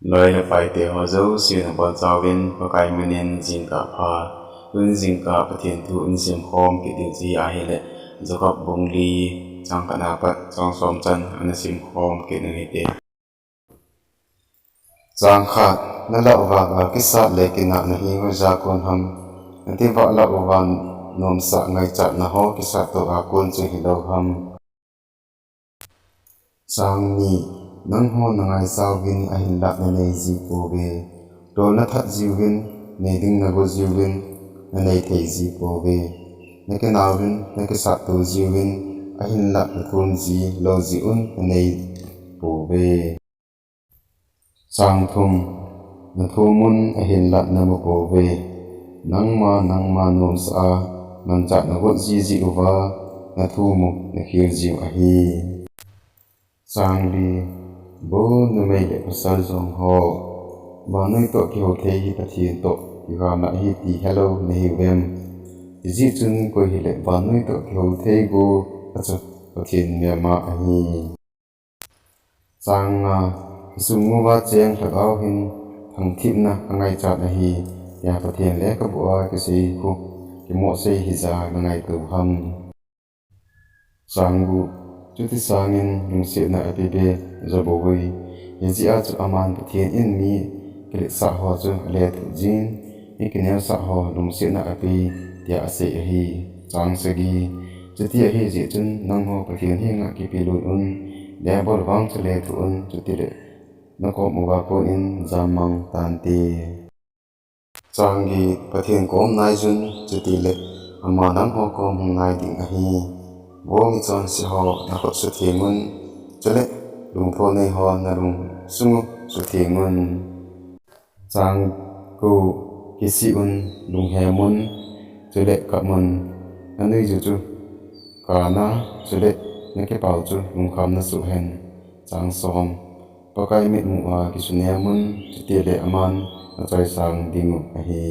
Loi la fai te ho zo siu na bol zawin pakai manin jingka pha un jingka pathian thu un sim hom ki ti ji a hele zakap bungli chang kana pat chang som chan an sim hom ki ni te chang khat na la wa ga ki sa le ki na hi ho za kon ham anti wa la wan nom sa ngai cha na ho ki sa to a kon chu hi lo ham chang ni nang ho na ngai sao win a hin la na nei ji ko be to na that ji win nei ding na go ji win na nei thei ji ko be na ke na win na ke sa to ji win a hin la na kun ji lo ji un na nei ko be chang thum na thu mun a hin la na mo ko be nang ma nom sa man cha na go ji ji wa na thu mu na khir ji a hi chang li bo na mai le pasal zong ho ba noi to ki ho the hi pathian to ki ga na hi ti hello na hi wem ji chun ko hi le ba noi to ki ho the go acha pathian me ma a hi chang nga sung mo wa cheng ta au hin thang thip na angai cha na hi ya pathian le ka bo ki si ku ki mo se hi za na ngai tu ham chang gu chuti sangin nung se na apibe zabowei yaji a chu aman pathian in mi kele sa ho chu le thu jin ikinel sa ho nung se na api tia ase hi chang segi chuti hi ji chun nang ho pathian hi nga ki pilun un le bor wang chu le thu un chuti le na ko mu ba ko in zamang tan ti chang gi pathian kom nai jun chuti le ama nang ho ko ngai ding a hi Wong chon si ho na ko su thiengun chale lung pho nei ho na lung sungu su thiengun chang ku ki si un lung he mun chale ka mun na nei ju chu ka na chale na ke pau chu lung kham na su hen chang som pakai mit mu a ki su ne mun ti le aman na chai sang dingu a hi